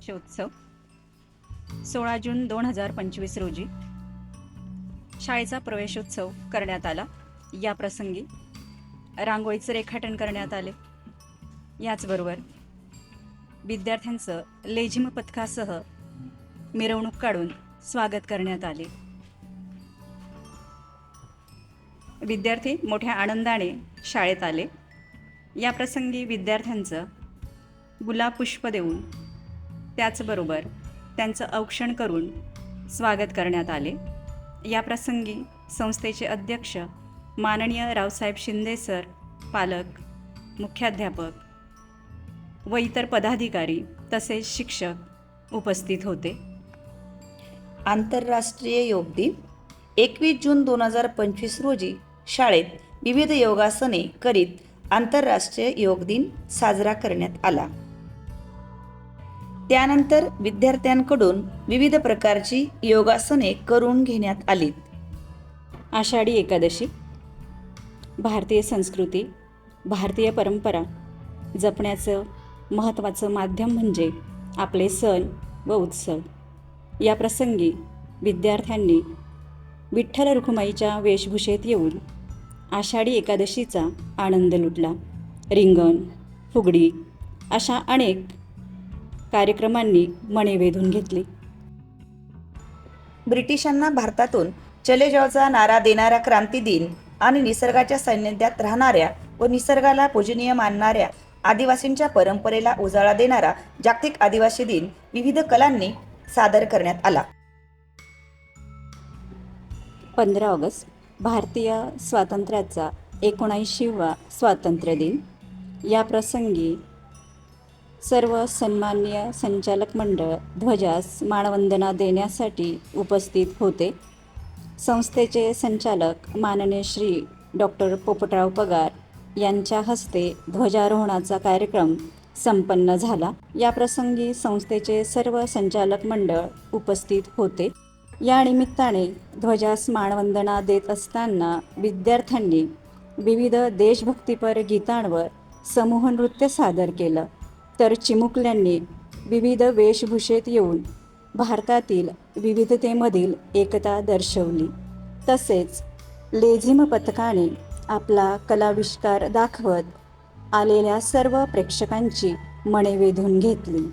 उत्सव 16 जून 2025 रोजी शाळेचा प्रवेशोत्सव करण्यात आला. या प्रसंगी रांगोळीचे रेखाटन करण्यात आले. याचबरोबर विद्यार्थ्यांचं लेझिम पथकासह मिरवणूक काढून स्वागत करण्यात आले. विद्यार्थी मोठ्या आनंदाने शाळेत आले. या प्रसंगी विद्यार्थ्यांचं गुलाब पुष्प देऊन त्याचबरोबर त्यांचं औक्षण करून स्वागत करण्यात आले. या प्रसंगी संस्थेचे अध्यक्ष माननीय रावसाहेब शिंदे सर, पालक, मुख्याध्यापक व इतर पदाधिकारी तसेच शिक्षक उपस्थित होते. आंतरराष्ट्रीय योग दिन 21 जून 2025 रोजी शाळेत विविध योगासने करीत आंतरराष्ट्रीय योग दिन साजरा करण्यात आला. त्यानंतर विद्यार्थ्यांकडून विविध प्रकारची योगासने करून घेण्यात आली. आषाढी एकादशी भारतीय संस्कृती, भारतीय परंपरा जपण्याचं महत्त्वाचं माध्यम म्हणजे आपले सण व उत्सव. या प्रसंगी विद्यार्थ्यांनी विठ्ठल रुक्माईच्या वेशभूषेत येऊन आषाढी एकादशीचा आनंद लुटला. रिंगण, फुगडी अशा अनेक कार्यक्रमांनी मने वेधून घेतली. ब्रिटिशांना भारतातून चले जावचा नारा देणारा क्रांती दिन आणि निसर्गाच्या सान्निध्यात राहणाऱ्या व निसर्गाला पूजनीय मानणाऱ्या आदिवासींच्या परंपरेला उजाळा देणारा जागतिक आदिवासी दिन विविध कलांनी सादर करण्यात आला. 15 ऑगस्ट भारतीय स्वातंत्र्याचा 79वा स्वातंत्र्य दिन. या प्रसंगी सर्व सन्माननीय संचालक मंडळ ध्वजास मानवंदना देण्यासाठी उपस्थित होते. संस्थेचे संचालक माननीय श्री डॉक्टर पोपटराव पगार यांच्या हस्ते ध्वजारोहणाचा कार्यक्रम संपन्न झाला. या प्रसंगी संस्थेचे सर्व संचालक मंडळ उपस्थित होते. या निमित्ताने ध्वजास मानवंदना देत असताना विद्यार्थ्यांनी विविध देशभक्तीपर गीतांवर समूह नृत्य सादर केलं, तर चिमुकल्यांनी विविध वेशभूषेत येऊन भारतातील विविधतेमधील एकता दर्शवली. तसेच लेझिम पथकाने आपला कलाविष्कार दाखवत आलेल्या सर्व प्रेक्षकांची मने वेधून घेतली.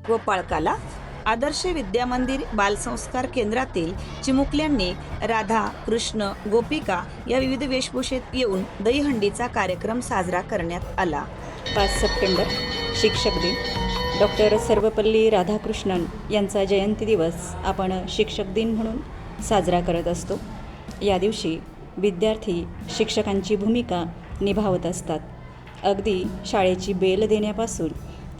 गोपाळकाला आदर्श विद्यामंदिर बालसंस्कार केंद्रातील चिमुकल्यांनी राधा, कृष्ण, गोपिका या विविध वेशभूषेत येऊन दहीहंडीचा कार्यक्रम साजरा करण्यात आला. 5 सप्टेंबर शिक्षक दिन. डॉक्टर सर्वपल्ली राधाकृष्णन यांचा जयंती दिवस आपण शिक्षक दिन म्हणून साजरा करत असतो. या दिवशी विद्यार्थी शिक्षकांची भूमिका निभावत असतात. अगदी शाळेची बेल देण्यापासून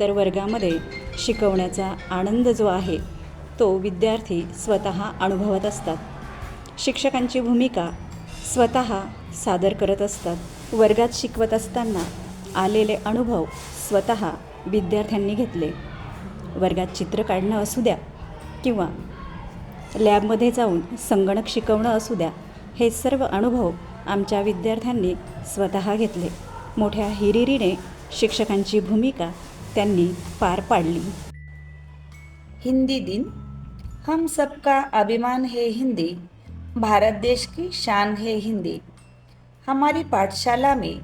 तर वर्गामध्ये शिकवण्याचा आनंद जो आहे तो विद्यार्थी स्वतः अनुभवत असतात. शिक्षकांची भूमिका स्वतः सादर करत असतात. वर्गात शिकवत असताना आलेले अनुभव स्वतः विद्यार्थ्यांनी घेतले. वर्गात चित्र काढणं असू द्या किंवा लॅबमध्ये जाऊन संगणक शिकवणं असू द्या, हे सर्व अनुभव आमच्या विद्यार्थ्यांनी स्वतः घेतले. मोठ्या हिरिरीने शिक्षकांची भूमिका त्यांनी पार पाडली. हिंदी दिन. हम सबका अभिमान है हिंदी, भारत देश की शान है हिंदी. हमारी पाठशाला में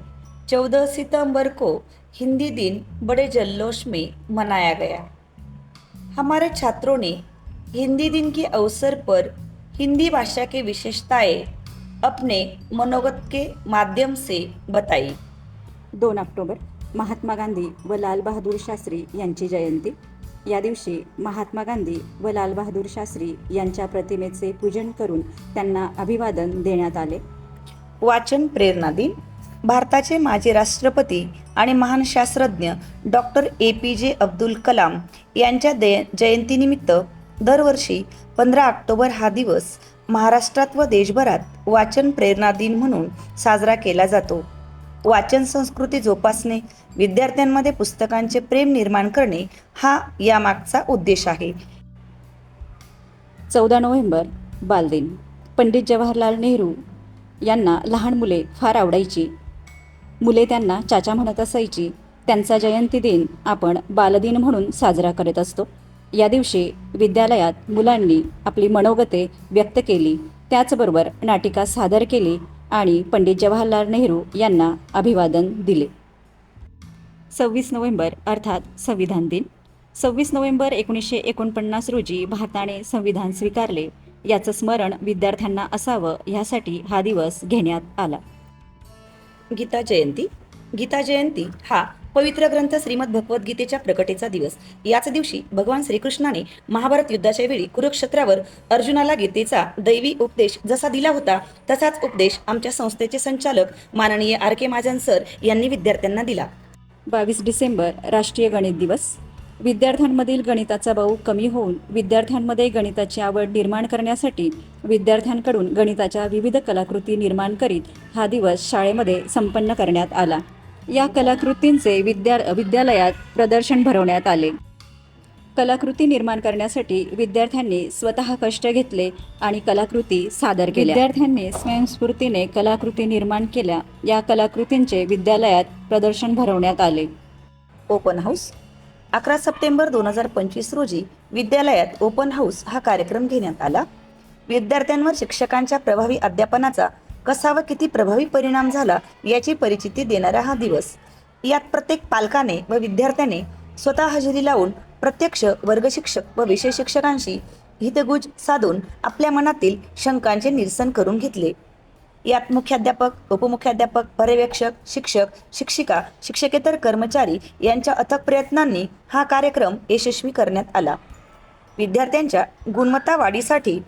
14 सितंबर को हिंदी दिन बड़े जल्लोश में मनाया गया. हमारे छात्रों ने हिंदी दिन के अवसर पर हिंदी भाषा की विशेषताएं अपने मनोगत के माध्यम से बताई. 2 ऑक्टोबर महात्मा गांधी व लाल बहादूर शास्त्री यांची जयंती. या दिवशी महात्मा गांधी व लाल बहादूर शास्त्री यांच्या प्रतिमेचे पूजन करून त्यांना अभिवादन देण्यात आले. वाचन प्रेरणा दिन. भारताचे माजी राष्ट्रपती आणि महान शास्त्रज्ञ डॉक्टर APJ अब्दुल कलाम यांच्या जयंतीनिमित्त दरवर्षी 15 ऑक्टोबर हा दिवस महाराष्ट्रात व देशभरात वाचन प्रेरणा दिन म्हणून साजरा केला जातो. वाचन संस्कृती जोपासणे, विद्यार्थ्यांमध्ये पुस्तकांचे प्रेम निर्माण करणे हा यामागचा उद्देश आहे. 14 नोव्हेंबर बालदिन. पंडित जवाहरलाल नेहरू यांना लहान मुले फार आवडायची. मुले त्यांना चाचा म्हणत असायची. त्यांचा जयंती दिन आपण बालदिन म्हणून साजरा करत असतो. या दिवशी विद्यालयात मुलांनी आपली मनोगते व्यक्त केली, त्याचबरोबर नाटिका सादर केली आणि पंडित जवाहरलाल नेहरू यांना अभिवादन दिले. 26 नोव्हेंबर अर्थात संविधान दिन. 26 नोव्हेंबर 1949 रोजी भारताने संविधान स्वीकारले. याचं स्मरण विद्यार्थ्यांना असावं ह्यासाठी हा दिवस घेण्यात आला. गीता जयंती. गीता जयंती हा पवित्र ग्रंथ श्रीमद भगवद्गीतेच्या प्रकटेचा दिवस. याच दिवशी भगवान श्रीकृष्णाने महाभारत युद्धाच्या वेळी कुरुक्षेत्रावर अर्जुनाला गीतेचा दैवी उपदेश जसा दिला होता तसाच उपदेश आमच्या संस्थेचे संचालक माननीय R.K. महाजन सर यांनी विद्यार्थ्यांना दिला. 22 डिसेंबर राष्ट्रीय गणित दिवस. विद्यार्थ्यांमधील गणिताचा बाऊ कमी होऊन विद्यार्थ्यांमध्ये गणिताची आवड निर्माण करण्यासाठी विद्यार्थ्यांकडून गणिताच्या विविध कलाकृती निर्माण करीत हा दिवस शाळेमध्ये संपन्न करण्यात आला. या कलाकृतींचे विद्यालयात प्रदर्शन भरवण्यात आले. कलाकृती निर्माण करण्यासाठी विद्यार्थ्यांनी स्वतः कष्ट घेतले आणि कलाकृती सादर केल्या. विद्यार्थ्यांनी स्वयंस्फूर्तीने कलाकृती निर्माण केल्या. या कलाकृतींचे विद्यालयात प्रदर्शन भरवण्यात आले. Open house. 11 सप्टेंबर 2025 रोजी विद्यालयात ओपन हाऊस हा कार्यक्रम घेण्यात आला. विद्यार्थ्यांवर शिक्षकांच्या प्रभावी अध्यापनाचा कसा व किती प्रभावी परिणाम झाला याची परिचिती देणारा हा दिवस. यात प्रत्येक पालकाने व विद्यार्थ्याने स्वतः हजेरी लावून प्रत्यक्ष वर्गशिक्षक व विषय शिक्षकांशी हितगुज साधून आपल्या मनातील शंकांचे निरसन करून घेतले. यात मुख्याध्यापक, उपमुख्याध्यापक, पर्यवेक्षक, शिक्षक, शिक्षिका, शिक्षकेतर कर्मचारी यांच्या अथक प्रयत्नांनी हा कार्यक्रम यशस्वी करण्यात आला. विद्यार्थ्यांच्या गुणवत्ता वाढीसाठी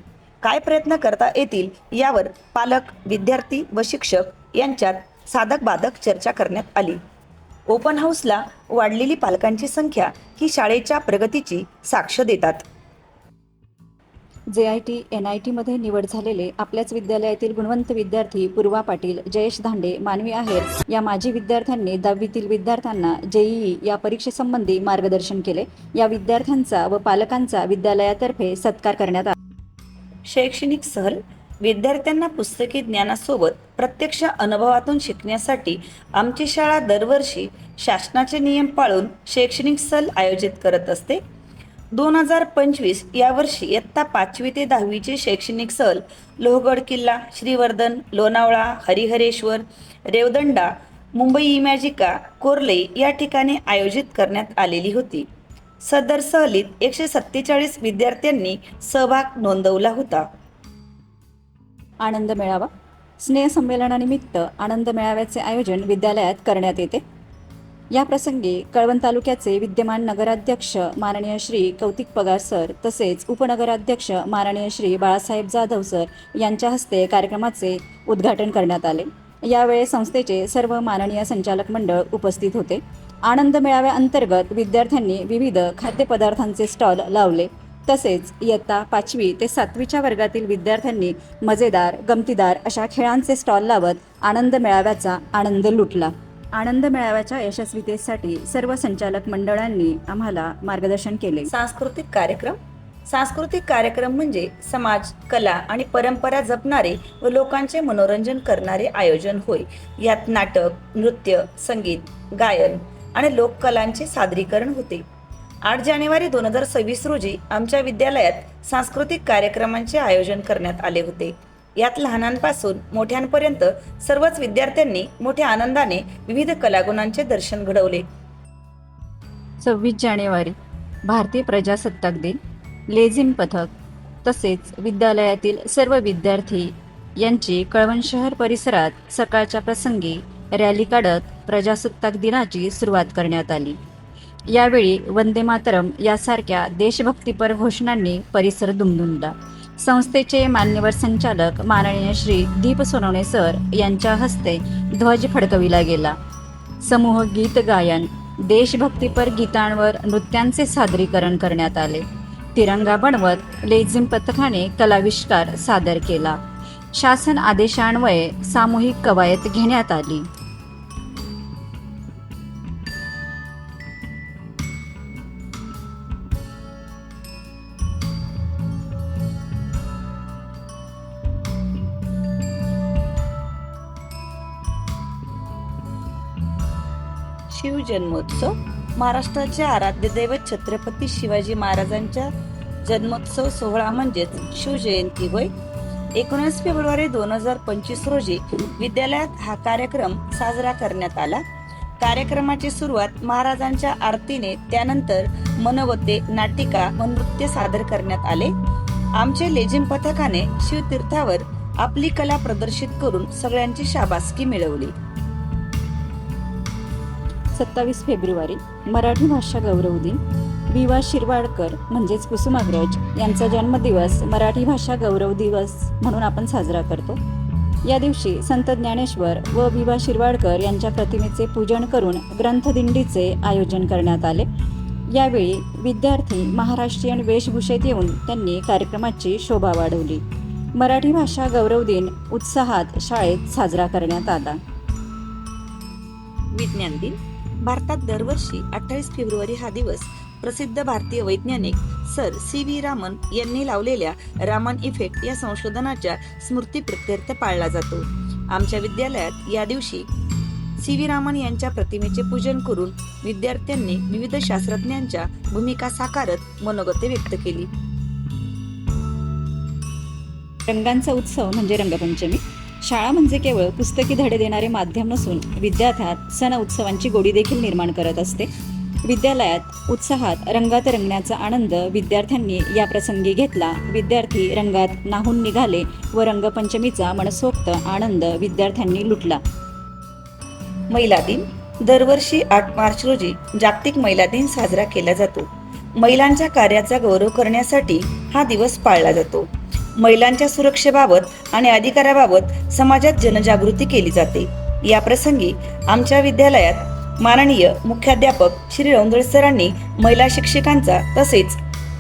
काय प्रयत्न करता येतील यावर पालक, विद्यार्थी व शिक्षक यांच्यात साधक बाधक चर्चा करण्यात आली. ओपन हाऊसला वाढलेली पालकांची संख्या ही शाळेच्या प्रगतीची साक्ष देतात. JIT, NITमध्ये निवड झालेले आपल्याच विद्यालयातील गुणवंत विद्यार्थी पूर्वा पाटील, जयेश धांडे, मानवी आहेर या माजी विद्यार्थ्यांनी 10वीतील विद्यार्थ्यांना JEE या परीक्षेसंबंधी मार्गदर्शन केले. या विद्यार्थ्यांचा व पालकांचा विद्यालयातर्फे सत्कार करण्यात आला. शैक्षणिक सहल. विद्यार्थ्यांना पुस्तकी ज्ञानासोबत प्रत्यक्ष अनुभवातून शिकण्यासाठी आमची शाळा दरवर्षी शासनाचे नियम पाळून शैक्षणिक सहल आयोजित करत असते. 2025 यावर्षी इयत्ता 5वी ते 10वीची शैक्षणिक सहल लोहगड किल्ला, श्रीवर्धन, लोणावळा, हरिहरेश्वर, रेवदंडा, मुंबई इमॅजिका, कोर्ले या ठिकाणी आयोजित करण्यात आलेली होती. सदर सहलीत 147 विद्यार्थ्यांनी सहभाग नोंदवला होता. आनंद मेळावा. स्नेहसंमेलनानिमित्त आनंद मेळाव्याचे आयोजन विद्यालयात करण्यात येते. या प्रसंगी कळवण तालुक्याचे विद्यमान नगराध्यक्ष माननीय श्री कौतिक पगार सर तसेच उपनगराध्यक्ष माननीय श्री बाळासाहेब जाधव सर यांच्या हस्ते कार्यक्रमाचे उद्घाटन करण्यात आले. यावेळी संस्थेचे सर्व माननीय संचालक मंडळ उपस्थित होते. आनंद मेळाव्याअंतर्गत विद्यार्थ्यांनी विविध खाद्यपदार्थांचे स्टॉल लावले. तसेच इयत्ता 5वी ते 7वीच्या वर्गातील विद्यार्थ्यांनी मजेदार, गमतीदार अशा खेळांचे स्टॉल लावत आनंद मेळाव्याचा आनंद लुटला. आनंद मेळाव्याच्या यशस्वीतेसाठी सर्व संचालक मंडळांनी आम्हाला मार्गदर्शन केले. सांस्कृतिक कार्यक्रम. सांस्कृतिक कार्यक्रम म्हणजे समाज, कला आणि परंपरा जपणारे व लोकांचे मनोरंजन करणारे आयोजन होय. यात नाटक, नृत्य, संगीत, गायन आणि लोककलांचे सादरीकरण होते. 8 जानेवारी 2026 रोजी आमच्या विद्यालयात सांस्कृतिक कार्यक्रमांचे आयोजन करण्यात आले होते. यात लहानांपासून मोठ्यांपर्यंत सर्वच विद्यार्थ्यांनी मोठ्या आनंदाने विविध कलागुणांचे दर्शन घडवले. 26 जानेवारी भारतीय प्रजासत्ताक दिन. लेझिम पथक तसेच विद्यालयातील सर्व विद्यार्थी यांची कळवण शहर परिसरात सकाळच्या प्रसंगी रॅली काढत प्रजासत्ताक दिनाची सुरुवात करण्यात आली. यावेळी वंदे मातरम यासारख्या देशभक्तीपर घोषणांनी परिसर दुमदुमला. संस्थेचे मान्यवर संचालक माननीय श्री दीप सोनवणे सर यांच्या हस्ते ध्वज फडकविला गेला. समूह गीत गायन, देशभक्तीपर गीतांवर नृत्यांचे सादरीकरण करण्यात आले. तिरंगा बनवत लेझिम पथकाने कलाविष्कार सादर केला. शासन आदेशान्वये सामूहिक कवायत घेण्यात आली. शिवजन्मोत्सव महाराष्ट्राचे आराध्य दैवत छत्रपती शिवाजी महाराजांच्या जन्मोत्सव सोहळा म्हणजेच शिवजयंती होय. 19 फेब्रुवारी 2025 रोजी विद्यालयात हा कार्यक्रम साजरा करण्यात आला. कार्यक्रमाची सुरुवात महाराजांच्या आरतीने, त्यानंतर मनोगते, नाटिका व नृत्य सादर करण्यात आले. आमचे लेझिम पथकाने शिवतीर्थावर आपली कला प्रदर्शित करून सगळ्यांची शाबासकी मिळवली. 27 फेब्रुवारी मराठी भाषा गौरव दिन. वि.वा. शिरवाडकर म्हणजेच कुसुमाग्रज यांचा जन्मदिवस मराठी भाषा गौरव दिवस म्हणून आपण साजरा करतो. या दिवशी संत ज्ञानेश्वर व वि.वा. शिरवाडकर यांच्या प्रतिमेचे पूजन करून ग्रंथदिंडीचे आयोजन करण्यात आले. यावेळी विद्यार्थी महाराष्ट्रीयन वेशभूषेत येऊन त्यांनी कार्यक्रमाची शोभा वाढवली. मराठी भाषा गौरव दिन उत्साहात शाळेत साजरा करण्यात आला. विज्ञान दिन. भारतात दरवर्षी 28 फेब्रुवारी हा दिवस प्रसिद्ध भारतीय वैज्ञानिक सर सी.व्ही. रामन यांनी लावलेल्या रामन इफेक्ट या संशोधनाच्या स्मृतीप्रित्यर्थ पाळला जातो. आमच्या विद्यालयात या दिवशी सी.व्ही. रामन यांच्या प्रतिमेचे पूजन करून विद्यार्थ्यांनी विविध शास्त्रज्ञांच्या भूमिका साकारत मनोगते व्यक्त केली. रंगांचा उत्सव म्हणजे रंगपंचमी. शाळा म्हणजे केवळ पुस्तकी धडे देणारे माध्यम नसून विद्यार्थ्यात सण उत्सवांची गोडी देखील निर्माण करत असते. विद्यालयात उत्साहात रंगात रंगण्याचा आनंद विद्यार्थ्यांनी या प्रसंगी घेतला. विद्यार्थी रंगात न्हाऊन निघाले व रंगपंचमीचा मनसोक्त आनंद विद्यार्थ्यांनी लुटला. महिला दिन. दरवर्षी 8 मार्च रोजी जागतिक महिला दिन साजरा केला जातो. महिलांच्या कार्याचा गौरव करण्यासाठी हा दिवस पाळला जातो. महिलांच्या सुरक्षेबाबत आणि अधिकाराबाबत समाजात जनजागृती केली जाते. या प्रसंगी आमच्या विद्यालयात माननीय मुख्याध्यापक श्री रौंदळे सरांनी महिला शिक्षकांचा तसेच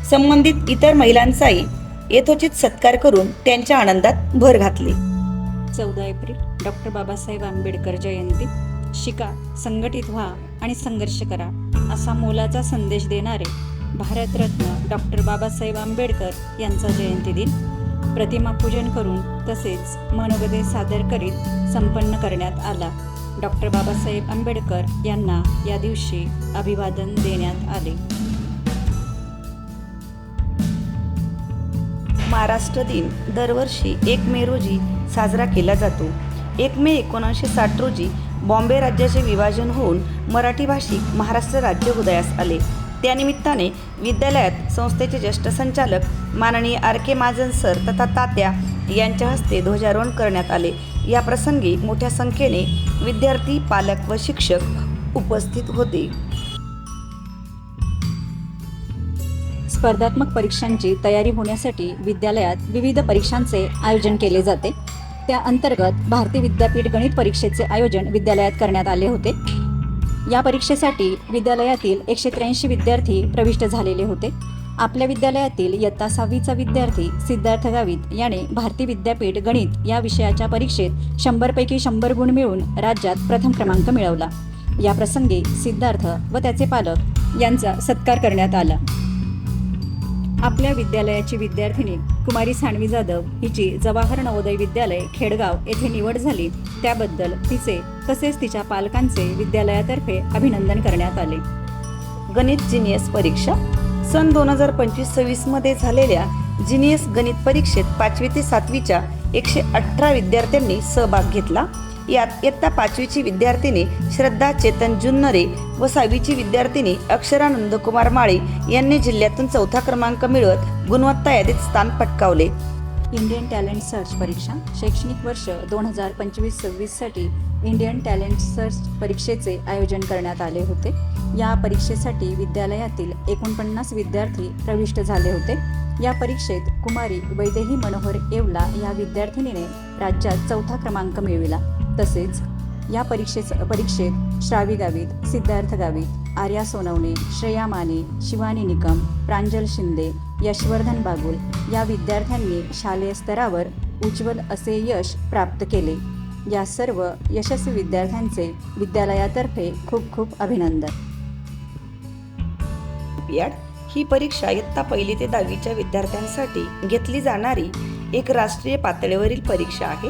संबंधित इतर महिलांचाही यथोचित सत्कार करून त्यांच्या आनंदात भर घातली. 14 एप्रिल डॉक्टर बाबासाहेब आंबेडकर जयंती. शिका, संघटित व्हा आणि संघर्ष करा असा मोलाचा संदेश देणारे भारतरत्न डॉक्टर बाबासाहेब आंबेडकर यांचा जयंती दिन प्रतिमा पूजन करून तसेच मनोगते सादर करीत संपन्न करण्यात आला. डॉक्टर बाबासाहेब आंबेडकर यांना या दिवशी अभिवादन देण्यात आले. महाराष्ट्र दिन दरवर्षी 1 मे रोजी साजरा केला जातो. 1 मे 1960 रोजी बॉम्बे राज्याचे विभाजन होऊन मराठी भाषिक महाराष्ट्र राज्य उदयास आले. त्यानिमित्ताने विद्यालयात संस्थेचे ज्येष्ठ संचालक माननीय R.K. महाजन सर तथा तात्या यांच्या हस्ते ध्वजारोहण करण्यात आले. या प्रसंगी मोठ्या संख्येने विद्यार्थी, पालक व शिक्षक उपस्थित होते. स्पर्धात्मक परीक्षांची तयारी होण्यासाठी विद्यालयात विविध परीक्षांचे आयोजन केले जाते. त्या अंतर्गत भारतीय विद्यापीठ गणित परीक्षेचे आयोजन विद्यालयात करण्यात आले होते. या परीक्षेसाठी विद्यालयातील 183 विद्यार्थी प्रविष्ट झालेले होते. आपल्या विद्यालयातील इयत्ता 6वीचा विद्यार्थी सिद्धार्थ गावित याने भारतीय विद्यापीठ गणित या विषयाच्या परीक्षेत 100 पैकी 100 गुण मिळवून राज्यात प्रथम क्रमांक मिळवला. या प्रसंगी सिद्धार्थ व त्याचे पालक यांचा सत्कार करण्यात आला. आपल्या विद्यालयाची विद्यार्थिनी कुमारी सानवी जाधव हिची जवाहर नवोदय विद्यालय खेडगाव येथे निवड झाली. त्याबद्दल तिचे तसेच तिच्या पालकांचे विद्यालयातर्फे अभिनंदन करण्यात आले. गणित जीनियस परीक्षा. सन 2025-26 मध्ये झालेल्या जीनियस गणित परीक्षेत 5वी ते 7वीच्या 118 विद्यार्थ्यांनी सहभाग घेतला. यात इयत्ता 5वीची विद्यार्थिनी श्रद्धा चेतन जुन्नरे व 6वीची विद्यार्थिनी अक्षरा नंदकुमार माळे यांनी जिल्ह्यातून 4था क्रमांक मिळवत गुणवत्ता यादीत स्थान पटकावले. इंडियन टॅलेंट सर्च परीक्षा. शैक्षणिक वर्ष 2025-26 साठी इंडियन टॅलेंट सर्च परीक्षेचे आयोजन करण्यात आले होते. या परीक्षेसाठी विद्यालयातील 49 विद्यार्थी प्रविष्ट झाले होते. या परीक्षेत कुमारी वैदेही मनोहर येवला या विद्यार्थिनीने राज्यात 4था क्रमांक मिळविला. तसेच या परीक्षेत श्रावी गावित, सिद्धार्थ गावित, आर्या सोनवणे, श्रेया माने, शिवानी निकम, प्रांजल शिंदे, यशवर्धन बागुल या विद्यार्थ्यांनी शालेय स्तरावर उज्ज्वल असे यश प्राप्त केले. या सर्व यशस्वी विद्यार्थ्यांचे विद्यालयातर्फे खूप खूप अभिनंदन. ही परीक्षा इयत्ता 1ली ते 10वीच्या विद्यार्थ्यांसाठी घेतली जाणारी एक राष्ट्रीय पातळीवरील परीक्षा आहे.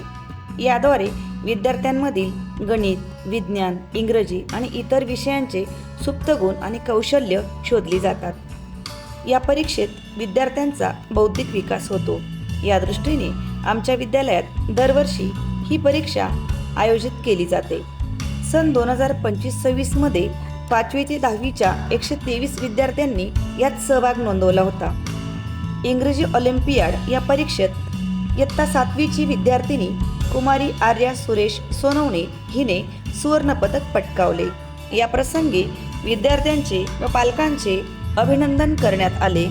याद्वारे विद्यार्थ्यांमधील गणित, विज्ञान, इंग्रजी आणि इतर विषयांचे सुप्त गुण आणि कौशल्य शोधली जातात। या परीक्षेत विद्यार्थ्यांचा बौद्धिक विकास होतो। या दृष्टीने आमच्या विद्यालयात दरवर्षी ही परीक्षा आयोजित केली जाते। सन 2025-26 मध्ये 5वी ते 10वीच्या 123 विद्यार्थ्यांनी यात सहभाग नोंदवला होता। इंग्रजी ऑलिम्पियाड या परीक्षेत इयत्ता 7वीची विद्यार्थिनी कुमारी आर्या सुरेश सोनवणे हिने सुवर्णपदक पटकावले। या प्रसंगी विद्यार्थ्यांचे व पालकांचे अभिनंदन करण्यात आले।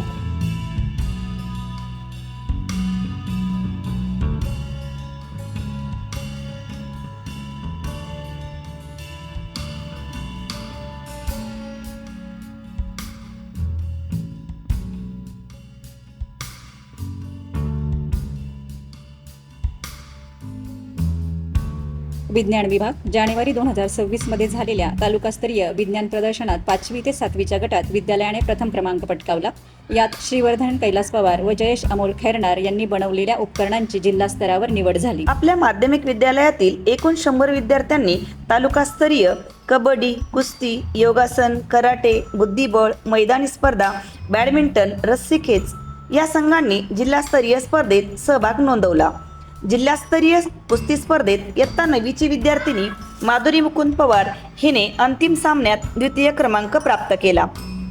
विज्ञान विभाग जानेवारी 2026 मध्ये झालेल्या तालुकास्तरीय विज्ञान प्रदर्शनात 5वी ते 7वीच्या गटात विद्यालयाने प्रथम क्रमांक पटकावला। यात श्रीवर्धन कैलास पवार व जयेश अमोल खैरनार यांनी बनवलेल्या उपकरणांची जिल्हा स्तरावर निवड झाली। आपल्या माध्यमिक विद्यालयातील एकूण 100 विद्यार्थ्यांनी तालुकास्तरीय कबड्डी, कुस्ती, योगासन, कराटे, बुद्धिबळ, मैदानी स्पर्धा, बॅडमिंटन, रस्सीखेच या संघांनी जिल्हास्तरीय स्पर्धेत सहभाग नोंदवला। जिल्हास्तरीय कुस्ती स्पर्धेत इयत्ता 9वीची विद्यार्थिनी माधुरी मुकुंद पवार हिने अंतिम सामन्यात द्वितीय क्रमांक प्राप्त केला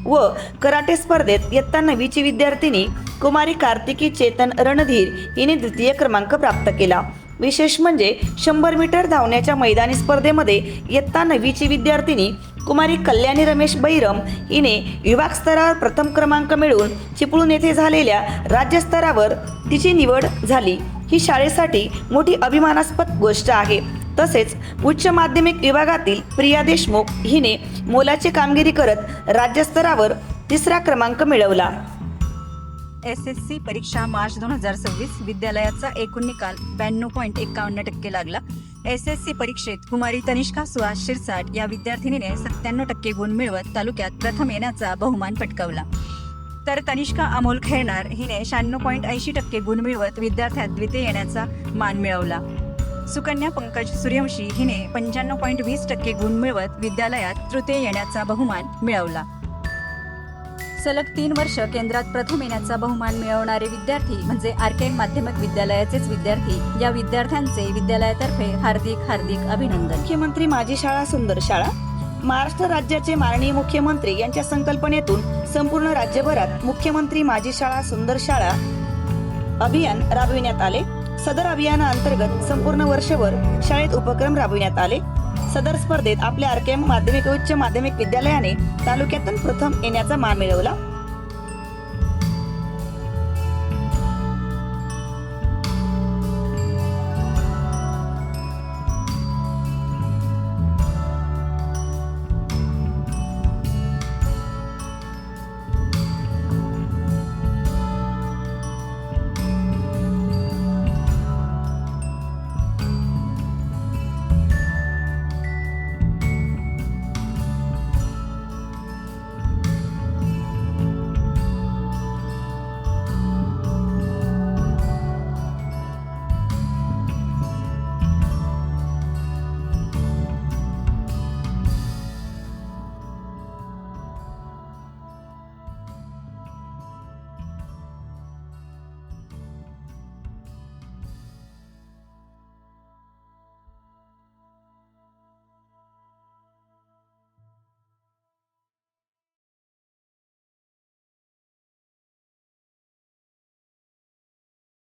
व कराटे स्पर्धेत इयत्ता 9वीची विद्यार्थिनी कुमारी कार्तिकी चेतन रणधीर हिने द्वितीय क्रमांक प्राप्त केला। विशेष म्हणजे 100 मीटर धावण्याच्या मैदानी स्पर्धेमध्ये इयत्ता 9वीची विद्यार्थिनी कुमारी कल्याणी रमेश बैरम हिने विभाग स्तरावर प्रथम क्रमांक मिळवून चिपळूण येथे झालेल्या राज्यस्तरावर तिची निवड झाली। ही शाळेसाठी मोठी अभिमानास्पद गोष्ट आहे। तसेच उच्च माध्यमिक विभागातील प्रिया देशमुख हिने मोलाची कामगिरी करत राज्यस्तरावर 3रा क्रमांक मिळवला। SSC परीक्षा मार्च 2026 विद्यालयाचा एकूण निकाल 92.51% लागला। SSC परीक्षेत कुमारी तनिष्का सुहास शिरसाट या विद्यार्थिनीने 97% गुण मिळवत तालुक्यात प्रथम येण्याचा बहुमान पटकावला। तर तनिष्का अमोल खैरनार हिने 96.80% गुण मिळवत विद्यार्थ्यात द्वितीय येण्याचा मान मिळवला। सुकन्या पंकज सूर्यवंशी हिने 95.20% गुण मिळवत विद्यालयात तृतीय येण्याचा बहुमान मिळवला। सलग 3 वर्ष केंद्रात प्रथम येण्याचा बहुमान मिळवणारे विद्यार्थी म्हणजे RKM माध्यमिक विद्यालयाचेच विद्यार्थी। या विद्यार्थ्यांचे विद्यालयातर्फे हार्दिक अभिनंदन। मुख्यमंत्री माझी शाळा सुंदर शाळा महाराष्ट्र राज्याचे माननीय मुख्यमंत्री यांच्या संकल्पनेतून संपूर्ण राज्यभरात मुख्यमंत्री माझी शाळा सुंदर शाळा अभियान राबविण्यात आले। सदर अभियानाअंतर्गत संपूर्ण वर्षभर शाळेत उपक्रम राबविण्यात आले। सदर स्पर्धेत आपल्या RKM माध्यमिक व उच्च माध्यमिक विद्यालयाने तालुक्यातून प्रथम येण्याचा मान मिळवला।